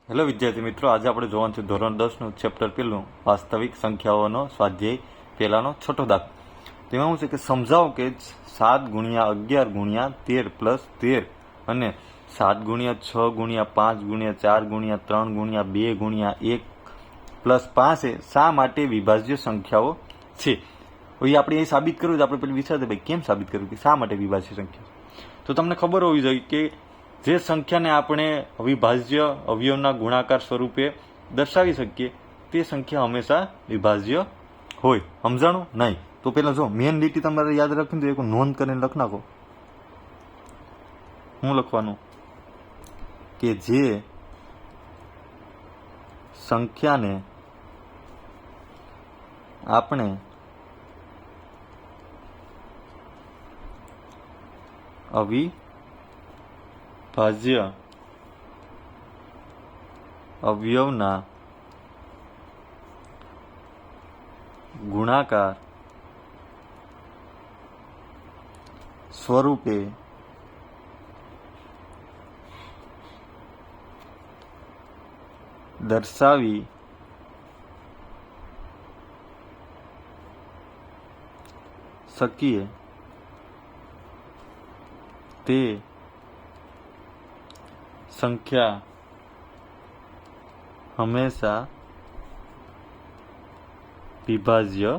Hello વિદ્યાર્થી મિત્રો, આજે આપણે જોવાનું છે ધોરણ 10નું ચેપ્ટર પહેલું વાસ્તવિક સંખ્યાઓનો સ્વાધ્યાય પહેલાનો છઠ્ઠો દાખલો. તેમાં શું છે કે સમજાવો કે 7 ગુણ્યા 11 ગુણ્યા 13 પ્લસ 13 અને 7 ગુણ્યા 6 ગુણ્યા 5 ગુણ્યા 4 ગુણ્યા 3 ગુણ્યા 2 ગુણ્યા 1 પ્લસ 5 એ શા માટે વિભાજ્ય સંખ્યાઓ છે. હવે આપણે એ સાબિત કરવું તો આપણે પેલી વિચારતા ભાઈ કેમ સાબિત કરવું કે શા માટે વિભાજ્ય સંખ્યા. તો તમને ખબર હોવી જોઈએ કે જે સંખ્યાને આપણે અવિભાજ્ય અવયવના ગુણાકાર સ્વરૂપે દર્શાવી શકીએ તે સંખ્યા હંમેશા વિભાજ્ય હોય. સમજાણું? નહીં તો પેલા જો મેન લીટી તમારે યાદ રાખીને તો એક નોંધ કરીને લખ નાખો. હું લખવાનું કે જે સંખ્યાને આપણે અવિભાજ્ય અવયવના ગુણાકાર સ્વરૂપે દર્શાવી શકીએ તે સંખ્યા હંમેશા વિભાજ્ય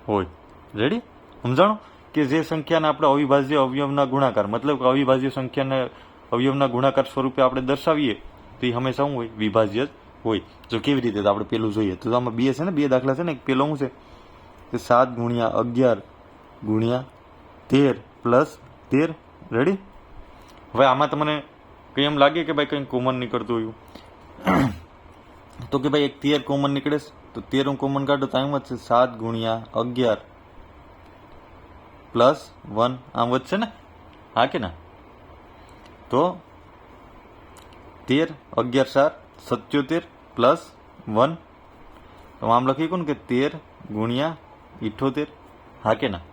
હોય. રેડી? સમજાણું કે જે સંખ્યાને આપણે અવિભાજ્ય અવયવના ગુણાકાર મતલબ કે અવિભાજ્ય સંખ્યાને અવયવના ગુણાકાર સ્વરૂપે આપણે દર્શાવીએ તો એ હંમેશા શું હોય? વિભાજ્ય જ હોય. જો કેવી રીતે તો આપણે પેલું જોઈએ તો આમાં બે છે ને, બે દાખલા છે ને. એક પેલો શું છે કે 7 ગુણ્યા 11 ગુણ્યા 13 પ્લસ 13. રેડી? હવે આમાં તમને કંઈ એમ લાગે કે ભાઈ કંઈ કોમન નીકળતું હોય તો કે ભાઈ એક 13 કોમન નીકળે તો 13 કોમન કાઢો તો આમ વધશે 7 ગુણ્યા 11 પ્લસ 1 આમ વધશે ને. હા કે ના? તો 13 11 4 77 પ્લસ 1 તો આમ લખી કહું કે 13 ગુણ્યા 78. હા કે ના?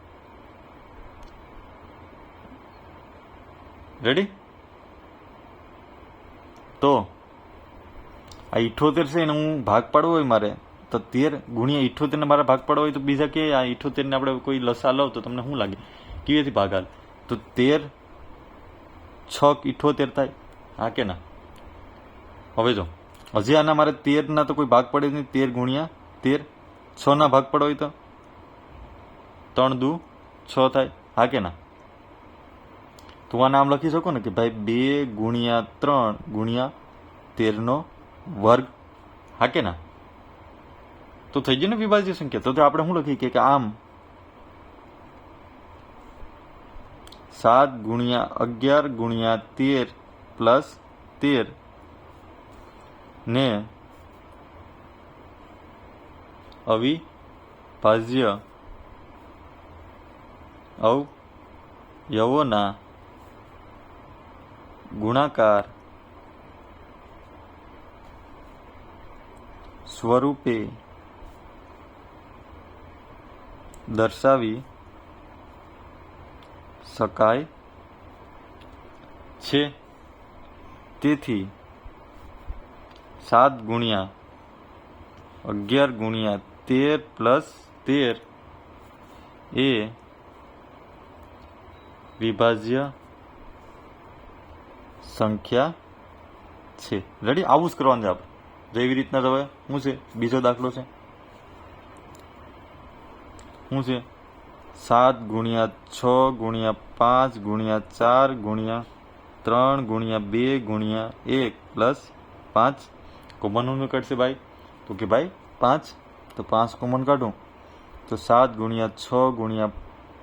રેડી? તો આ 78 છે એને હું ભાગ પાડવો હોય મારે તો 13 ગુણ્યા 78 ને મારે ભાગ પાડવો હોય તો બીજા કે આ 78 ને આપણે કોઈ લસા લો તો તમને શું લાગે કેવીથી ભાગ હાલ? તો 13 6 78 થાય. હા કે ના? હવે જો હજી આના મારે 13 ના તો કોઈ ભાગ પડે નહીં. 13 ગુણ્યા 13 6 ના ભાગ પડવો હોય તો 3 દુ 6 થાય. હા કે ના? તો આને આમ લખી શકો ને કે ભાઈ 2 ગુણ્યા 3 ગુણ્યા 13 નો વર્ગ. હા કે ના? તો થઈ ગયું ને વિભાજ્ય સંખ્યા. તો આપણે શું લખીએ કે આમ 7 ગુણ્યા 11 ગુણ્યા 13 પ્લસ 13 ને અવિભાજ્ય અવયવોના ગુણાકાર સ્વરૂપે દર્શાવી શકાય છે. તેથી 7 ગુણ્યા 11 ગુણ્યા 13 પ્લસ 13 એ વિભાજ્ય સંખ્યા છે. રેડી? આવું જ કરવાનું છે આપણે. જેવી રીતના હવે શું છે બીજો દાખલો છે શું છે 7 ગુણ્યા 6 ગુણ્યા 5 ગુણ્યા 4 ગુણ્યા 3 ગુણ્યા 2 ગુણ્યા 1 પ્લસ 5 કોમન શું કાઢશે ભાઈ? તો કે ભાઈ 5 તો 5 કોમન કાઢું તો 7 ગુણ્યા 6 ગુણ્યા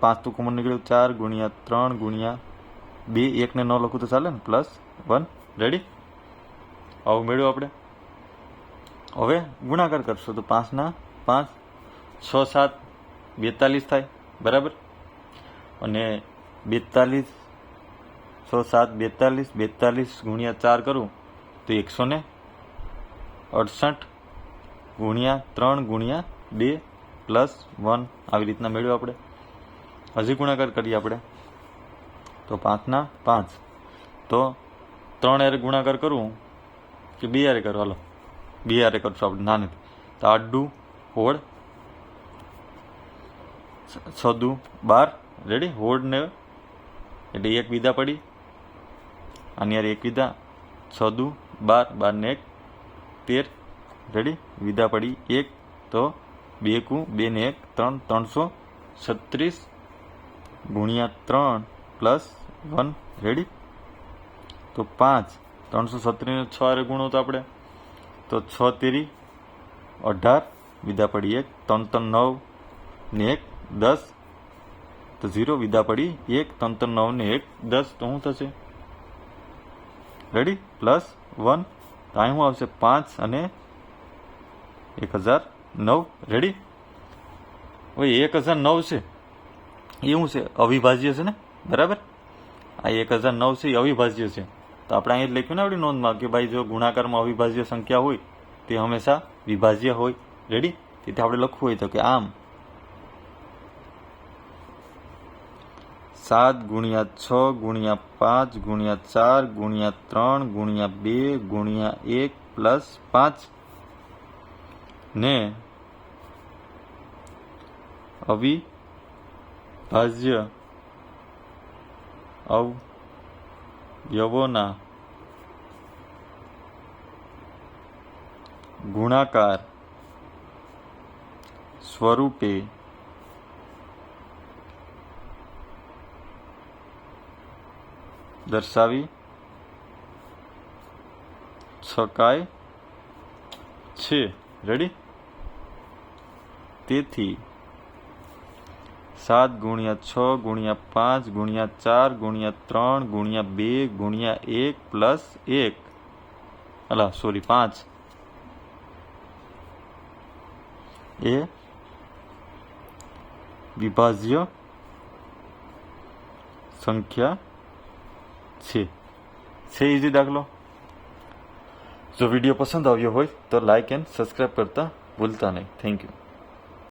5 તો કોમન નીકળ્યું 4 ગુણ્યા 3 ગુણ્યા 2 1 ને ન લખું તો ચાલે ને પ્લસ 1. રેડી? આવું મેળવ્યું આપણે. હવે ગુણાકાર કરશો તો 5 ના 5 6 7 42 થાય. બરાબર? અને 42 6 7 42 42 ગુણ્યા 4 કરું તો 168 ગુણ્યા 3 ગુણ્યા 2 પ્લસ 1 આવી રીતના મેળવ્યું આપણે. હજી ગુણાકાર કરીએ આપણે તો 5 ના 5 તો 3 એર ગુણાકાર કરું કે બે હારે કરો? હાલો બે હારે કરશું આપણે નાનેથી. તો 8 દુ 16, 6 દુ 12, રેડી? 16 ને એટલે 1 વિધા પડી, આની યાર 1 વિધા, 6 દુ 12, 12 ને 1 13, રેડી? વિધા પડી 1, તો 2 કુ 2 ને 1 3, 336 ગુણ્યા 3 પ્લસ 1, રેડી? તો 5, 337 ને 6 હારે ગુણો તો આપણે, તો 6 તેરી 18, વિધા પડી 1, 3 3 9 ને 1 10, તો 0 વિધા પડી 1, 3 3 9 ને 1 10, તો શું થશે? રેડી? પ્લસ 1, તો અહીં શું આવશે? 5 અને 1009, રેડી? હવે 1009 છે એ શું છે? અવિભાજ્ય છે ને, બરાબર? આ 1009 છે એ અવિભાજ્ય છે. તો આપણે અહીં લખ્યું ને આપણી નોંધમાં કે ભાઈ જો ગુણાકારમાં અવિભાજ્ય સંખ્યા હોય તે હંમેશા વિભાજ્ય હોય, રેડી? તેથી આપણે લખવું હોય તો કે આમ 7 ગુણ્યા 6 ગુણ્યા 5 ગુણ્યા 4 ગુણ્યા 3 ગુણ્યા 2 ગુણ્યા 1 પ્લસ 5 ને અવિભાજ્ય અવયવોના ગુણાકાર સ્વરૂપે દર્શાવી શકાય છે, રેડી? તેથી 7 ગુણ્યા 6 ગુણ્યા 5 ગુણ્યા 4 ગુણ્યા 3 ગુણ્યા 2 ગુણ્યા 1 પ્લસ 1 5 એ વિભાજ્ય સંખ્યા છે. ઇઝી દાખલો. જો વિડીયો પસંદ આવ્યો હોય તો લાઇક એન્ડ સબસ્ક્રાઈબ કરતા ભૂલતા નહીં. Thank you.